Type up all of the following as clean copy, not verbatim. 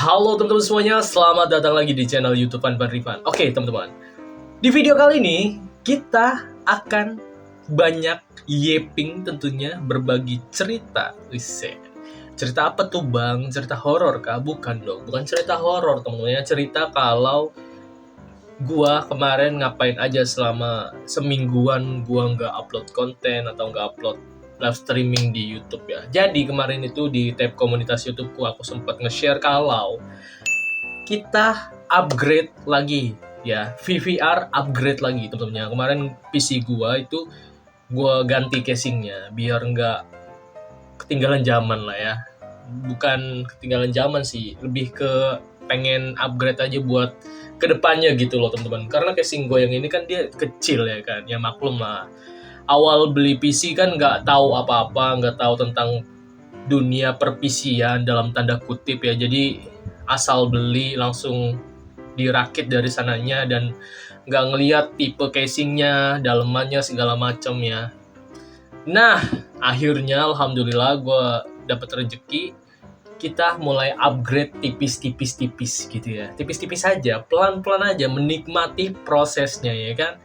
Halo teman-teman semuanya, selamat datang lagi di channel YouTube Van Rifan. Oke teman-teman, di video kali ini kita akan banyak yeping tentunya, berbagi cerita. Cerita apa tuh bang? Cerita horor kah? Bukan dong, bukan cerita horor teman-teman. Cerita kalau gua kemarin ngapain aja selama semingguan gua nggak upload konten atau nggak upload live streaming di YouTube ya. Jadi kemarin itu di tab komunitas YouTubeku aku sempat nge-share kalau kita upgrade lagi ya, VVR upgrade lagi teman-teman. Kemarin PC gua itu gua ganti casingnya biar nggak ketinggalan zaman lah ya. Bukan ketinggalan zaman sih, lebih ke pengen upgrade aja buat kedepannya gitu loh teman-teman. Karena casing gue yang ini kan dia kecil ya kan, ya maklum lah. Awal beli PC kan nggak tahu apa-apa, nggak tahu tentang dunia per-PC-an dalam tanda kutip ya. Jadi asal beli langsung dirakit dari sananya dan nggak ngelihat tipe casingnya, dalemannya segala macam ya. Nah, akhirnya alhamdulillah gue dapat rezeki. Kita mulai upgrade tipis-tipis gitu ya. Tipis-tipis aja, pelan-pelan aja, menikmati prosesnya ya kan.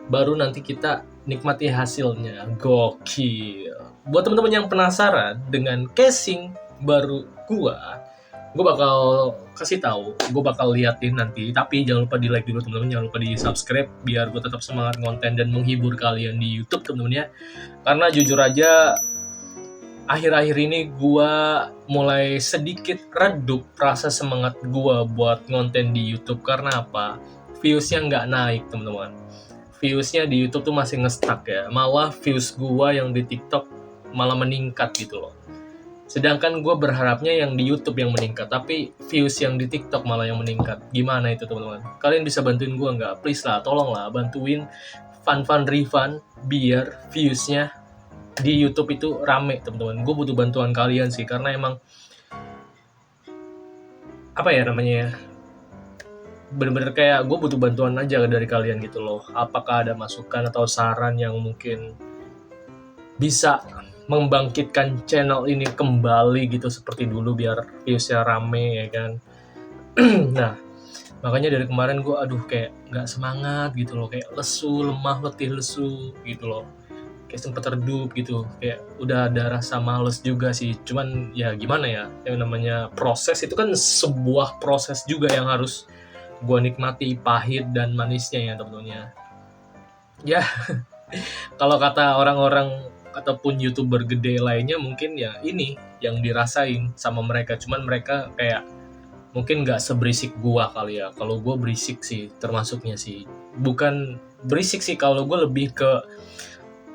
Baru nanti kita nikmati hasilnya. Gokil. Buat teman-teman yang penasaran dengan casing baru gue bakal kasih tahu, gue bakal liatin nanti. Tapi jangan lupa di like dulu teman-teman, jangan lupa di subscribe biar gue tetap semangat konten dan menghibur kalian di YouTube teman-teman ya. Karena jujur aja akhir-akhir ini gue mulai sedikit redup rasa semangat gue buat konten di YouTube. Karena apa? Viewsnya nggak naik teman-teman. Viewsnya di YouTube tuh masih nge-stuck ya. Malah views gue yang di TikTok malah meningkat gitu loh. Sedangkan gue berharapnya yang di YouTube yang meningkat, tapi views yang di TikTok malah yang meningkat. Gimana itu teman-teman? Kalian bisa bantuin gue nggak? Please lah, tolong lah bantuin Van Rifan biar viewsnya di YouTube itu rame teman-teman. Gue butuh bantuan kalian sih, karena emang apa ya namanya ya, bener-bener kayak gue butuh bantuan aja dari kalian gitu loh. Apakah ada masukan atau saran yang mungkin bisa membangkitkan channel ini kembali gitu seperti dulu biar viewsnya rame ya kan. Nah makanya dari kemarin gue kayak nggak semangat gitu loh, kayak lesu, lemah, letih, lesu gitu loh, kayak sempet redup gitu, kayak udah ada rasa males juga sih. Cuman ya gimana ya, yang namanya proses itu kan sebuah proses juga yang harus gue nikmati pahit dan manisnya ya teman-teman ya. Kalau kata orang-orang ataupun YouTuber gede lainnya mungkin ya ini yang dirasain sama mereka, cuman mereka kayak mungkin nggak seberisik gua kali ya. Kalau gua berisik sih termasuknya sih, bukan berisik sih, kalau gua lebih ke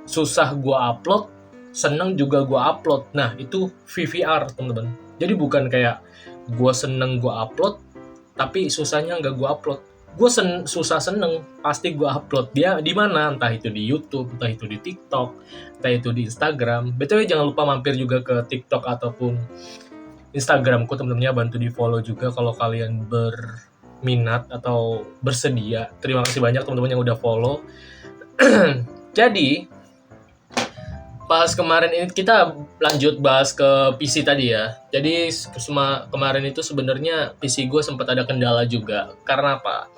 susah gua upload, seneng juga gua upload. Nah itu VVR teman-teman. Jadi bukan kayak gua seneng gua upload tapi susahnya nggak gua upload. Gue susah seneng pasti gue upload dia di mana, entah itu di YouTube, entah itu di TikTok, entah itu di Instagram. BTW jangan lupa mampir juga ke TikTok ataupun Instagramku teman-temannya, bantu di follow juga kalau kalian berminat atau bersedia. Terima kasih banyak teman-teman yang udah follow. Jadi pas kemarin ini kita lanjut bahas ke PC tadi ya. Jadi kemarin itu sebenarnya PC gue sempat ada kendala juga. Karena apa?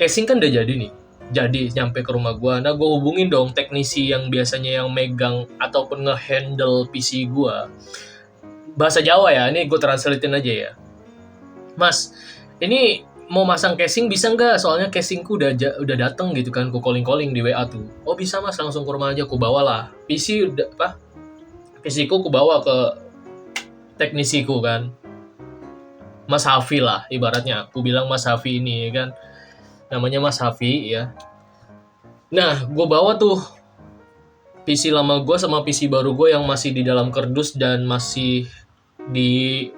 Casing kan udah jadi nih. Jadi nyampe ke rumah gue. Nah gue hubungin dong teknisi yang biasanya yang megang ataupun ngehandle PC gue. Bahasa Jawa ya, ini gue translatein aja ya. Mas, ini mau masang casing bisa nggak? Soalnya casingku udah dateng gitu kan, ku calling di WA tuh. Oh bisa mas, langsung ke rumah aja, ku bawa lah. PC ku bawa ke teknisiku kan. Mas Hafi lah, ibaratnya. Aku bilang Mas Hafi ini ya kan. Namanya Mas Hafi ya. Nah, gue bawa tuh PC lama gue sama PC baru gue yang masih di dalam kardus dan masih di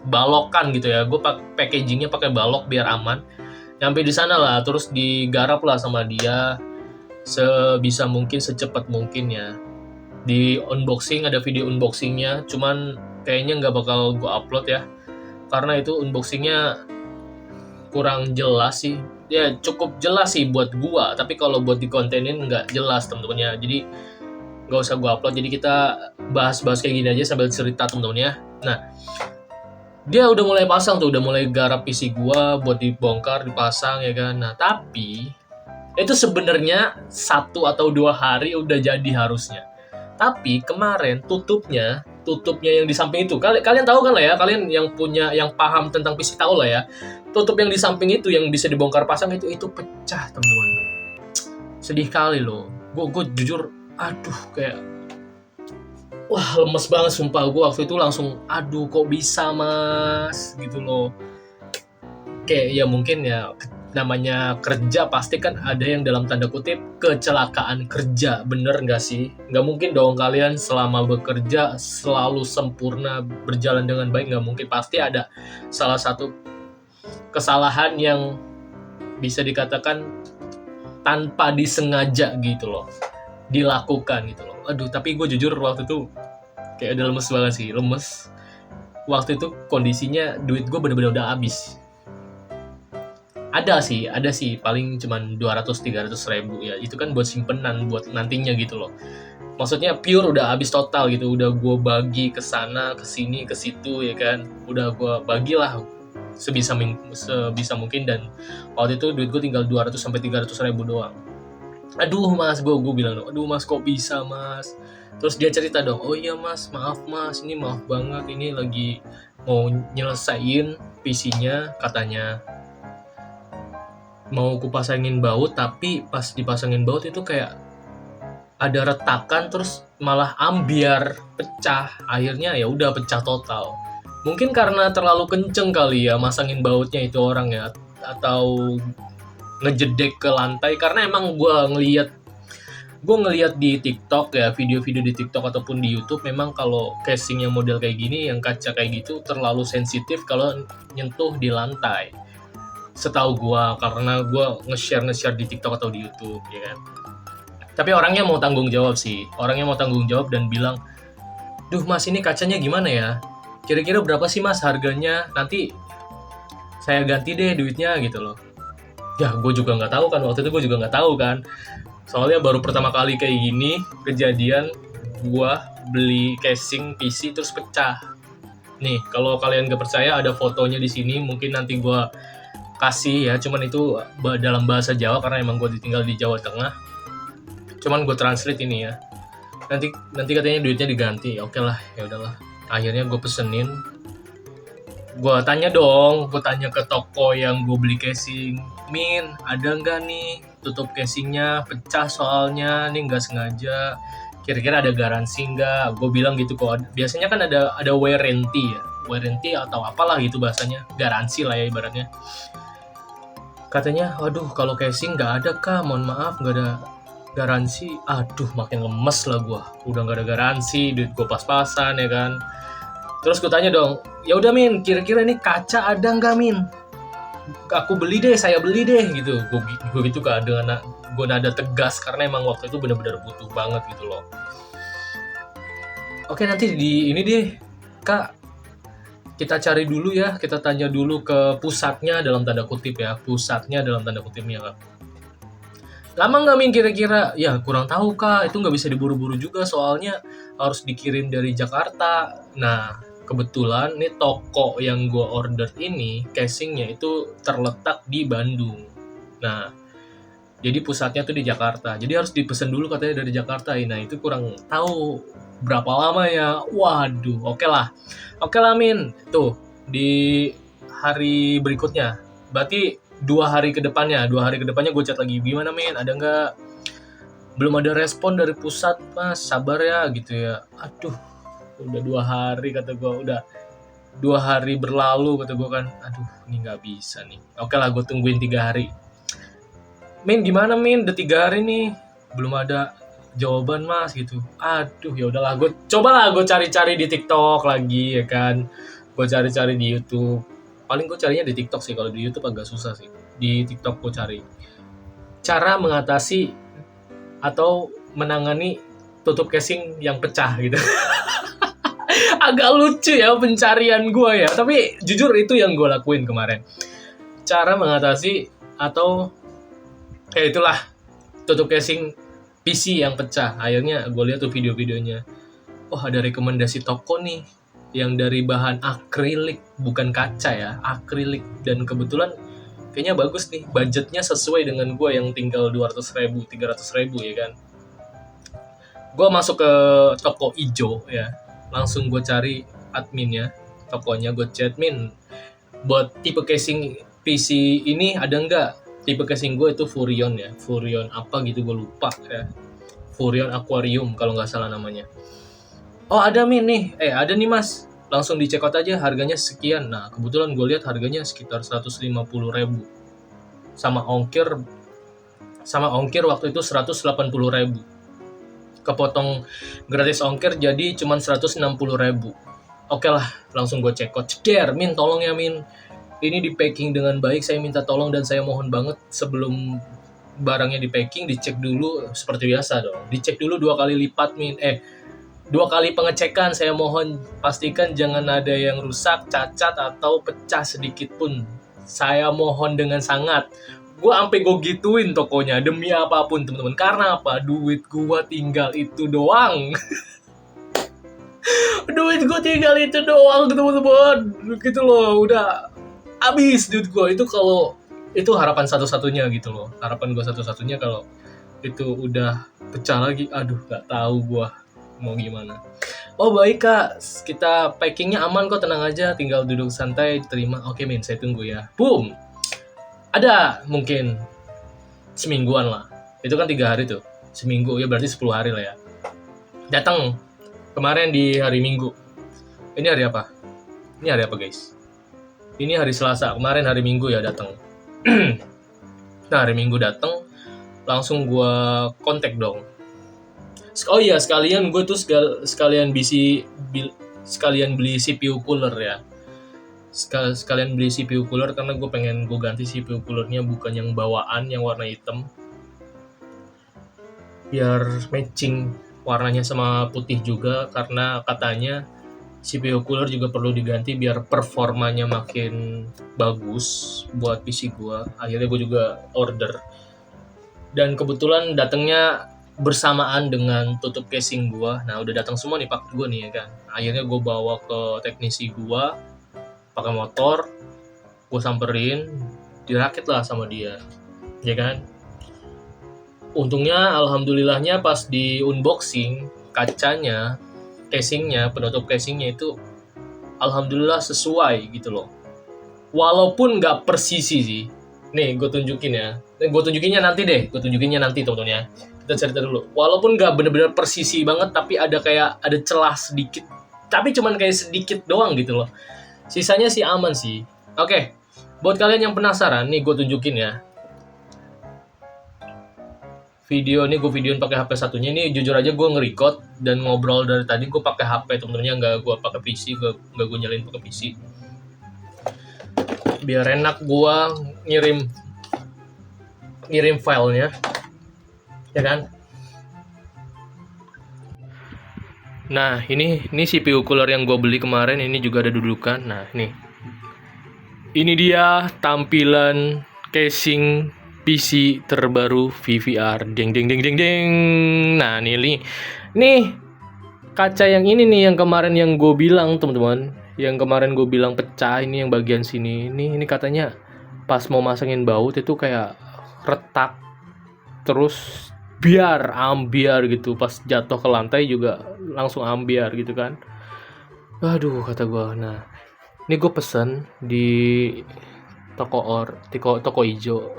balokan gitu ya. Gue packagingnya pakai balok biar aman. Nyampe di sana lah, terus digarap lah sama dia sebisa mungkin, secepat mungkin ya. Di unboxing, ada video unboxingnya, cuman kayaknya nggak bakal gue upload ya, karena itu unboxingnya kurang jelas sih. Ya cukup jelas sih buat gue, tapi kalau buat dikontenin nggak jelas teman-teman ya. Jadi nggak usah gue upload. Jadi kita bahas-bahas kayak gini aja sambil cerita teman-teman ya. Nah Dia udah mulai pasang tuh, udah mulai garap PC gua buat dibongkar, dipasang ya kan. Nah, tapi itu sebenarnya 1 atau 2 hari udah jadi harusnya. Tapi kemarin tutupnya yang di samping itu. Kalian tahu kan lah ya, kalian yang punya yang paham tentang PC tahu lah ya. Tutup yang di samping itu yang bisa dibongkar pasang itu pecah, teman-teman. Sedih kali loh. Gue jujur, aduh, kayak wah, lemes banget sumpah. Gue waktu itu langsung, aduh, kok bisa mas gitu loh. Kayak ya mungkin ya namanya kerja pasti kan ada yang dalam tanda kutip kecelakaan kerja, bener nggak sih? Nggak mungkin dong kalian selama bekerja selalu sempurna, berjalan dengan baik, nggak mungkin. Pasti ada salah satu kesalahan yang bisa dikatakan tanpa disengaja gitu loh, dilakukan gitu loh. Aduh, tapi gue jujur waktu itu kayak udah lemes banget sih, lemes. Waktu itu kondisinya duit gue bener-bener udah habis. Ada sih paling cuman 200-300 ribu ya. Itu kan buat simpenan buat nantinya gitu loh. Maksudnya pure udah habis total gitu. Udah gue bagi ke sana, ke sini, ke situ ya kan. Udah gue bagilah sebisa mungkin, dan waktu itu duit gue tinggal 200-300 ribu doang. Aduh mas, gue bilang dong, aduh mas kok bisa mas. Terus dia cerita dong, oh iya mas, maaf mas, ini maaf banget, ini lagi mau nyelesain PC-nya, katanya mau kupasangin baut, tapi pas dipasangin baut itu kayak ada retakan, terus malah ambiar, pecah. Akhirnya ya udah pecah total. Mungkin karena terlalu kenceng kali ya masangin bautnya itu orang ya, atau ngejedek ke lantai. Karena emang gue ngeliat di TikTok ya, video-video di TikTok ataupun di YouTube, memang kalau casing yang model kayak gini, yang kaca kayak gitu terlalu sensitif kalau nyentuh di lantai. Setahu gue, karena gue nge-share di TikTok atau di YouTube ya kan. Tapi orangnya mau tanggung jawab sih, orangnya mau tanggung jawab dan bilang, duh mas ini kacanya gimana ya, kira-kira berapa sih mas harganya, nanti saya ganti deh duitnya gitu loh. Ya gue juga nggak tahu kan, waktu itu gue juga nggak tahu kan, soalnya baru pertama kali kayak gini kejadian, gue beli casing PC terus pecah. Nih kalau kalian nggak percaya, ada fotonya di sini, mungkin nanti gue kasih ya, cuman itu dalam bahasa Jawa karena emang gue tinggal di Jawa Tengah. Cuman gue translate ini ya. Nanti katanya duitnya diganti. Oke lah, ya udahlah. Akhirnya gue pesenin. Gue tanya ke toko yang gue beli casing, Min, ada nggak nih tutup casingnya pecah soalnya, nih nggak sengaja. Kira-kira ada garansi nggak? Gue bilang gitu kok. Biasanya kan ada warranty ya, warranty atau apalah gitu bahasanya, garansi lah ya ibaratnya. Katanya, waduh kalau casing nggak ada kak, mohon maaf nggak ada garansi. Aduh makin lemes lah gue, udah nggak ada garansi, duit gue pas-pasan ya kan. Terus gue tanya dong, ya udah Min, kira-kira ini kaca ada nggak Min? Aku beli deh, saya beli deh gitu. Gue gitu kan, dengan gue nada tegas karena emang waktu itu benar-benar butuh banget gitu loh. Oke nanti di ini deh kak, kita cari dulu ya, kita tanya dulu ke pusatnya dalam tanda kutip ya, pusatnya dalam tanda kutipnya kak. Lama nggak Min kira-kira? Ya kurang tahu kak, itu nggak bisa diburu-buru juga soalnya harus dikirim dari Jakarta. Nah kebetulan nih toko yang gue order ini casingnya itu terletak di Bandung. Nah jadi pusatnya tuh di Jakarta, jadi harus dipesan dulu katanya dari Jakarta. Nah itu kurang tahu berapa lama ya. Waduh, oke lah Min, tuh di hari berikutnya, berarti 2 hari ke depannya gue chat lagi, gimana Min, ada nggak? Belum ada respon dari pusat mas, sabar ya gitu ya. Aduh udah 2 hari kata gue, udah 2 hari berlalu kata gue kan, aduh ini nggak bisa nih. Oke lah, gue tungguin 3 hari. Min gimana Min, udah 3 hari nih belum ada jawaban mas gitu. Aduh ya udahlah, gue cari-cari di TikTok lagi ya kan, gue cari-cari di YouTube. Paling gue carinya di TikTok sih, kalau di YouTube agak susah sih. Di TikTok gue cari cara mengatasi atau menangani tutup casing yang pecah gitu. Agak lucu ya pencarian gue ya, tapi jujur itu yang gue lakuin kemarin, cara mengatasi atau itulah tutup casing PC yang pecah. Akhirnya gue lihat tuh video-videonya, oh ada rekomendasi toko nih, yang dari bahan akrilik, bukan kaca ya, akrilik. Dan kebetulan kayaknya bagus nih, budgetnya sesuai dengan gue yang tinggal 200.000, 300.000 ya kan. Gue masuk ke toko ijo ya, langsung gue cari adminnya, tokonya gue chat, "Min, buat tipe casing PC ini ada nggak?" Tipe casing gue itu Furion ya, Furion apa gitu gue lupa ya, Furion Aquarium kalau nggak salah namanya. "Oh ada Min nih, ada nih Mas, langsung di check out aja, harganya sekian." Nah kebetulan gue lihat harganya sekitar 150.000, sama ongkir waktu itu 180.000, kepotong gratis ongkir jadi cuma 160.000. Oke lah, langsung gue check out. "Ceder, Min, tolong ya Min, ini di packing dengan baik, saya minta tolong dan saya mohon banget sebelum barangnya di packing dicek dulu seperti biasa dong. Dicek dulu 2 kali lipat Min, 2 kali pengecekan, saya mohon pastikan jangan ada yang rusak, cacat atau pecah sedikit pun. Saya mohon dengan sangat." Gue sampai gue gituin tokonya demi apapun teman-teman. Karena apa? Duit gue tinggal itu doang. Duit gue tinggal itu doang teman-teman. Gitu loh, udah habis duit gue. Itu kalau itu harapan satu-satunya gitu loh. Harapan gue satu-satunya kalau itu udah pecah lagi, aduh nggak tahu gue mau gimana. "Oh baik Kak, kita packingnya aman kok, tenang aja, tinggal duduk santai terima." "Oke Min, saya tunggu ya." Boom, ada mungkin semingguan lah, itu kan 3 hari tuh, seminggu ya berarti 10 hari lah ya. Datang kemarin di hari Minggu. Ini hari apa? Ini hari apa guys? Ini hari Selasa, kemarin hari Minggu ya datang. Nah hari Minggu datang, langsung gue kontak dong. Oh iya, sekalian gue tuh sekalian beli CPU cooler ya. Sekalian beli CPU cooler karena gue pengen gue ganti CPU coolernya, bukan yang bawaan yang warna hitam, biar matching warnanya sama putih juga, karena katanya CPU cooler juga perlu diganti biar performanya makin bagus buat PC gue. Akhirnya gue juga order, dan kebetulan datangnya bersamaan dengan tutup casing gue. Nah udah datang semua nih pak gue nih ya kan. Akhirnya gue bawa ke teknisi gue pakai motor, gue samperin, dirakit lah sama dia ya kan. Untungnya alhamdulillahnya pas di unboxing kacanya, casingnya, penutup casingnya itu alhamdulillah sesuai gitu loh, walaupun nggak persisi sih. Nih gue tunjukin ya, gue tunjukinnya nanti teman-teman ya. Kita cerita dulu, walaupun nggak bener-bener persisi banget, tapi ada celah sedikit, tapi cuman kayak sedikit doang gitu loh, sisanya sih aman sih. Oke, buat kalian yang penasaran nih gue tunjukin ya. Video ini gue videoin pakai HP satunya. Ini jujur aja gue nge-record dan ngobrol dari tadi gue pakai HP temen-temennya, nggak gue pakai PC, nggak gue nyalain pakai PC, biar enak gue ngirim filenya ya kan. Nah ini CPU cooler yang gue beli kemarin, ini juga ada dudukan. Nah ini dia tampilan casing PC terbaru VVR. Ding ding ding ding ding. Nah nih kaca yang ini nih, yang kemarin yang gue bilang teman-teman, yang kemarin gue bilang pecah, ini yang bagian sini. Ini katanya pas mau masangin baut itu kayak retak, terus ambiar gitu, pas jatuh ke lantai juga langsung ambiar gitu kan. Aduh kata gue. Nah ini gue pesen di toko hijau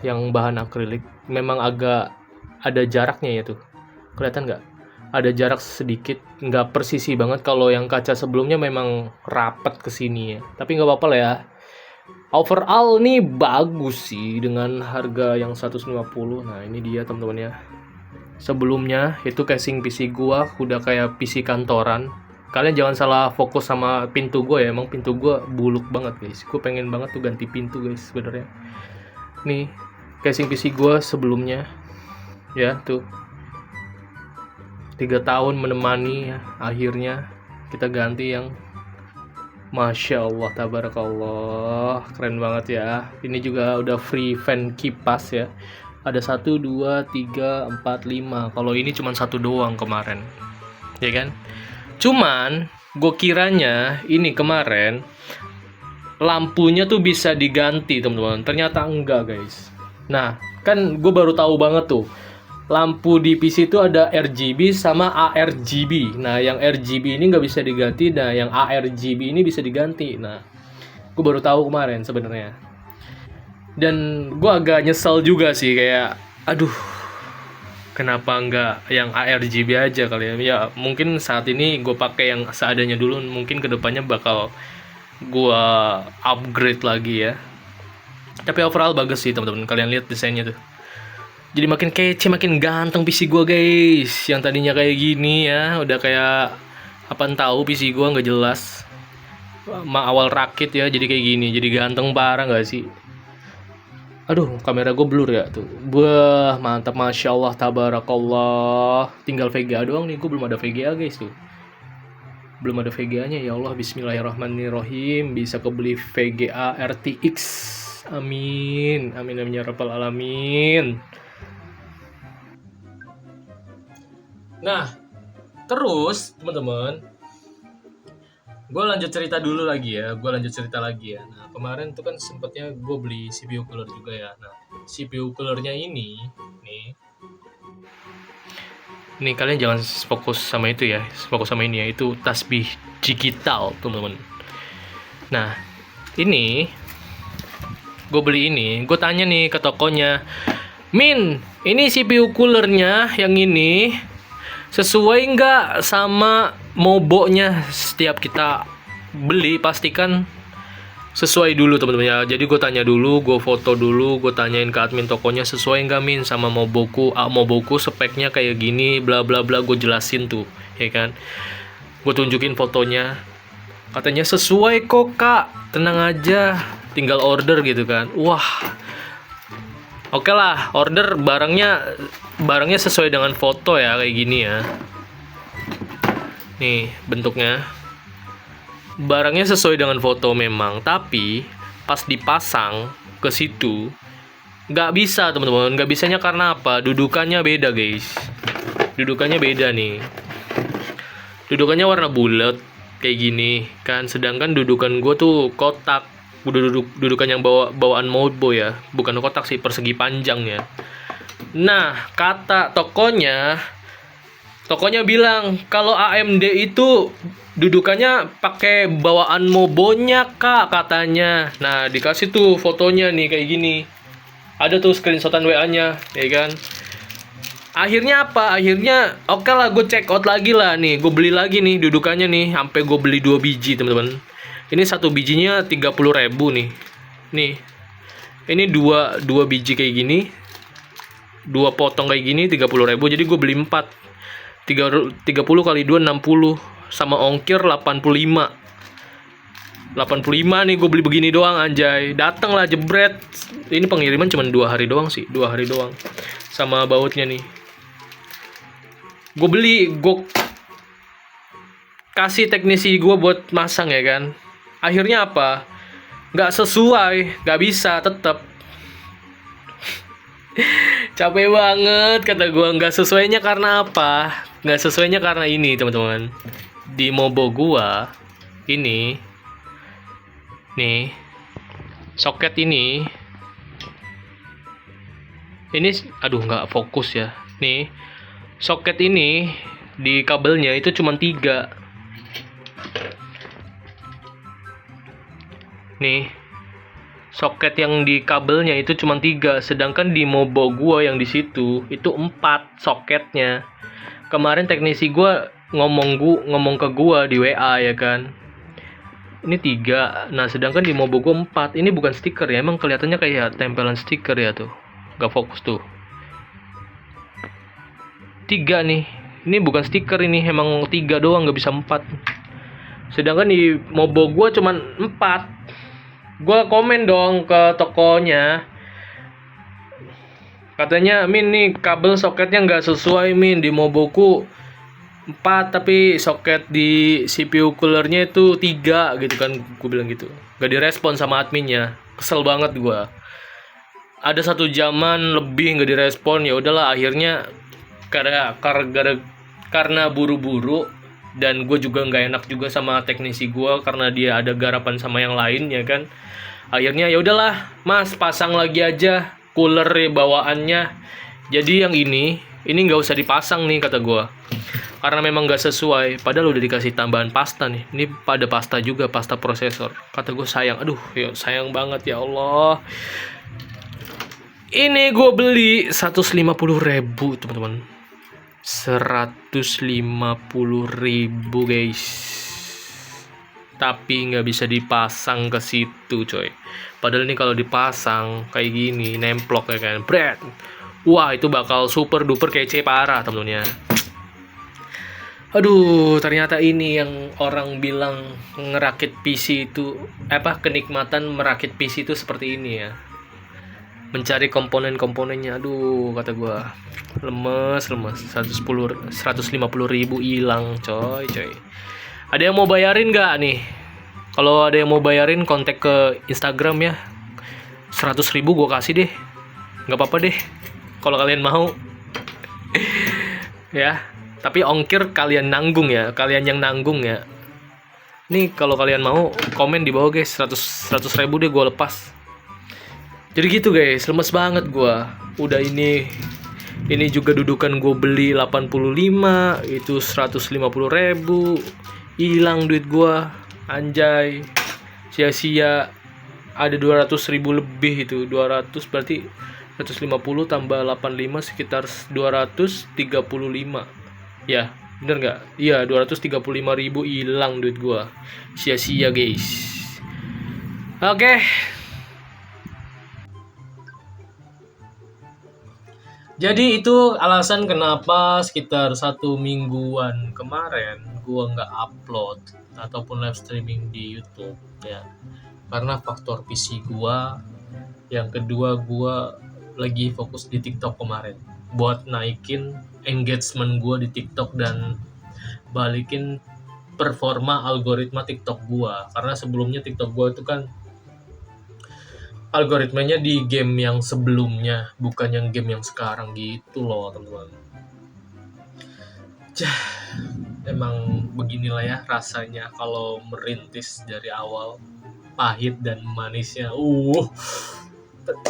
yang bahan akrilik. Memang agak ada jaraknya ya tuh, kelihatan nggak? Ada jarak sedikit, nggak persisi banget. Kalau yang kaca sebelumnya memang rapat ke sini ya, tapi nggak apa-apa lah ya. Overall nih bagus sih dengan harga yang 150. Nah ini dia teman-teman ya. Sebelumnya itu casing PC gua udah kayak PC kantoran. Kalian jangan salah fokus sama pintu gua ya, emang pintu gua buluk banget guys. Gue pengen banget tuh ganti pintu guys sebenarnya. Nih casing PC gua sebelumnya ya tuh, 3 tahun menemani ya. Akhirnya kita ganti yang Masya Allah, tabarakallah, keren banget ya. Ini juga udah free fan kipas ya. Ada 1, 2, 3, 4, 5. Kalau ini cuma 1 doang kemarin, ya kan? Cuman Gue kiranya ini kemarin lampunya tuh bisa diganti teman-teman, ternyata enggak guys. Nah kan gue baru tahu banget tuh, lampu di PC itu ada RGB sama ARGB. Nah yang RGB ini nggak bisa diganti, nah yang ARGB ini bisa diganti. Nah gue baru tahu kemarin sebenarnya. Dan gue agak nyesel juga sih, kayak aduh kenapa nggak yang ARGB aja kali ya. Ya mungkin saat ini gue pakai yang seadanya dulu, mungkin kedepannya bakal gue upgrade lagi ya. Tapi overall bagus sih teman-teman, kalian lihat desainnya tuh. Jadi makin kece, makin ganteng PC gue guys. Yang tadinya kayak gini ya, udah kayak apaan tahu PC gue nggak jelas. Awal rakit ya, jadi kayak gini, jadi ganteng parah nggak sih? Aduh, kamera gue blur ya tuh. Wah, mantap, masya Allah, tabarakallah. Tinggal VGA doang nih, gue belum ada VGA guys tuh. Belum ada VGA-nya, ya Allah, bismillahirrahmanirrahim. Bisa kebeli VGA RTX. Amin, amin, amin ya rabbal alamin. Nah, terus teman-teman, gue lanjut cerita dulu lagi ya. Nah, kemarin tuh kan sempatnya gue beli CPU cooler juga ya. Nah, CPU coolernya ini nih kalian jangan fokus sama itu ya, fokus sama ini ya, itu tasbih digital teman-teman. Nah, ini gue beli ini, gue tanya nih ke tokonya, Min, ini CPU coolernya yang ini sesuai nggak sama mobonya? Setiap kita beli pastikan sesuai dulu teman-teman ya. Jadi gue tanya dulu, gue foto dulu, gue tanyain ke admin tokonya sesuai nggak Min sama moboku, moboku speknya kayak gini, bla bla bla, gue jelasin tuh ya kan. Gue tunjukin fotonya, katanya sesuai kok kak, tenang aja, tinggal order gitu kan. Wah, oke lah, order barangnya sesuai dengan foto ya, kayak gini ya. Nih bentuknya, barangnya sesuai dengan foto memang, tapi pas dipasang ke situ nggak bisa teman-teman. Nggak bisanya karena apa? Dudukannya beda guys. Dudukannya beda nih. Dudukannya warna bulat kayak gini kan, sedangkan dudukan gue tuh kotak. Dudukan yang bawaan mobo ya, bukan kotak sih, persegi panjang ya. Nah, kata tokonya bilang kalau AMD itu dudukannya pakai bawaan mobonya kak, katanya. Nah, dikasih tuh fotonya nih kayak gini. Ada tuh screenshotan WA-nya, ya kan. Akhirnya apa? Akhirnya oke lah, gue check out lagi lah nih. Gue beli lagi nih dudukannya nih, sampai gue beli 2 biji teman-teman. Ini satu bijinya 30.000 nih. Nih. Ini dua biji kayak gini. 2 potong kayak gini 30.000. Jadi gue beli 4. 30 kali 2 60 sama ongkir 85 nih gue beli begini doang anjay. Dateng lah jebret. Ini pengiriman cuma 2 hari doang sih, 2 hari doang. Sama bautnya nih. Gue beli, gue kasih teknisi gue buat masang ya kan. Akhirnya apa? Nggak sesuai, nggak bisa tetap. Capek banget kata gue. Nggak sesuainya karena apa? Nggak sesuainya karena ini teman-teman. Di mobo gue ini nih, soket ini aduh nggak fokus ya. Nih soket ini di kabelnya itu cuma 3. Nih soket yang di kabelnya itu cuma 3, sedangkan di mobo gua yang di situ itu 4 soketnya. Kemarin teknisi gua ngomong ke gua di WA ya kan. Ini 3. Nah, sedangkan di mobo gua 4. Ini bukan stiker ya, emang kelihatannya kayak tempelan stiker ya tuh. Gak fokus tuh. 3 nih. Ini bukan stiker, ini emang 3 doang, gak bisa 4. Sedangkan di mobo gua cuma 4. Gua komen dong ke tokonya. Katanya, Min nih kabel soketnya nggak sesuai Min, di moboku 4 tapi soket di CPU coolernya itu 3 gitu kan. Gue bilang gitu. Gak direspon sama adminnya. Kesel banget gua. Ada 1 jaman lebih nggak direspon. Ya udahlah, akhirnya karena buru-buru dan gue juga nggak enak juga sama teknisi gue karena dia ada garapan sama yang lain ya kan. Akhirnya ya udahlah mas, pasang lagi aja cooler bawaannya. Jadi yang ini nggak usah dipasang nih kata gue, karena memang nggak sesuai. Padahal udah dikasih tambahan pasta nih. Ini pada pasta juga, pasta prosesor. Kata gue sayang, aduh ya sayang banget ya Allah. Ini gue beli 150.000 teman-teman. 150.000 guys, tapi nggak bisa dipasang ke situ coy. Padahal ini kalau dipasang kayak gini nemplok ya kan, bread, wah itu bakal super duper kece parah temen-temennya. Aduh, ternyata ini yang orang bilang ngerakit PC itu kenikmatan merakit PC itu seperti ini ya, mencari komponen-komponennya. Aduh kata gua lemes 150.000 hilang coy. Ada yang mau bayarin nggak nih? Kalau ada yang mau bayarin kontak ke Instagram ya, 100.000 gua kasih deh, nggak apa-apa deh kalau kalian mau. Ya, tapi ongkir kalian nanggung ya, kalian yang nanggung ya. Nih kalau kalian mau komen di bawah guys, 100.000 deh gua lepas. Jadi gitu guys, lemes banget gua. Udah ini juga dudukan gue beli 85, itu 150.000, hilang duit gue, anjay, sia-sia. Ada 200.000 lebih, itu 200 berarti 150 tambah 85 sekitar 235 ya, bener nggak? Iya 235.000 hilang duit gue, sia-sia guys. Oke. Jadi itu alasan kenapa sekitar 1 mingguan kemarin gua nggak upload ataupun live streaming di YouTube ya. Karena faktor PC gua, yang kedua gua lagi fokus di TikTok kemarin buat naikin engagement gua di TikTok dan balikin performa algoritma TikTok gua. Karena sebelumnya TikTok gua itu kan algoritmanya di game yang sebelumnya, bukan yang game yang sekarang gitu loh teman-teman. Emang beginilah ya rasanya kalau merintis dari awal, pahit dan manisnya.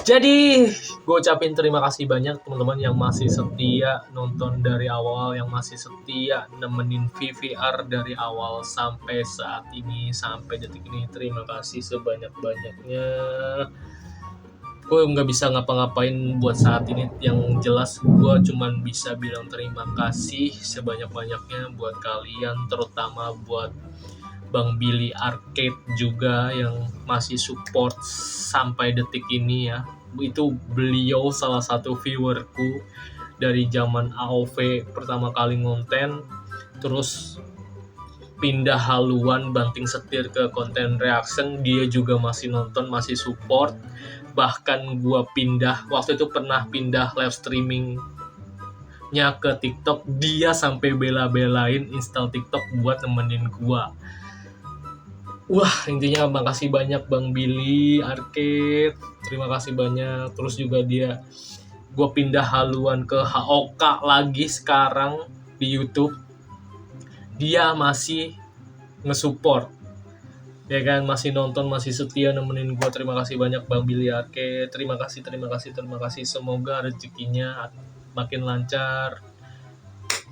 Jadi gue ucapin terima kasih banyak teman-teman yang masih setia nonton dari awal, yang masih setia nemenin VVR dari awal sampai saat ini, sampai detik ini. Terima kasih sebanyak-banyaknya. Gue nggak bisa ngapa-ngapain buat saat ini, yang jelas gue cuman bisa bilang terima kasih sebanyak-banyaknya buat kalian, terutama buat Bang Billy Arcade juga yang masih support sampai detik ini ya. Itu beliau salah satu viewerku dari zaman AOV pertama kali ngonten, terus pindah haluan banting setir ke konten reaction, dia juga masih nonton, masih support. Bahkan gua pindah, waktu itu pernah pindah live streamingnya ke TikTok, dia sampai bela-belain install TikTok buat nemenin gua. Wah, intinya makasih banyak Bang Billy Arcade, terima kasih banyak. Terus juga gue pindah haluan ke HOK lagi sekarang di YouTube, dia masih nge-support ya kan, masih nonton, masih setia nemenin gue. Terima kasih banyak Bang Billy Arcade, terima kasih. Semoga rezekinya makin lancar,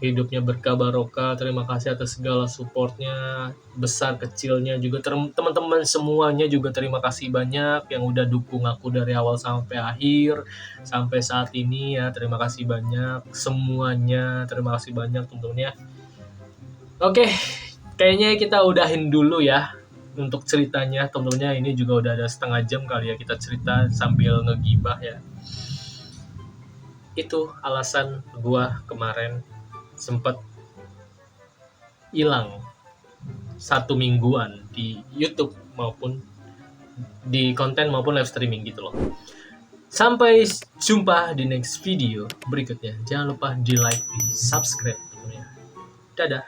hidupnya berkah barokah. Terima kasih atas segala supportnya, besar kecilnya juga. Teman-teman semuanya juga terima kasih banyak yang udah dukung aku dari awal sampai akhir, sampai saat ini ya. Terima kasih banyak semuanya, terima kasih banyak tentunya. Oke, kayaknya kita udahin dulu ya untuk ceritanya. Tentunya ini juga udah ada setengah jam kali ya kita cerita sambil ngegibah ya. Itu alasan gua kemarin sempat hilang 1 mingguan di YouTube maupun di konten maupun live streaming gitu loh. Sampai jumpa di next video berikutnya. Jangan lupa di like, di subscribe tentunya. Dadah.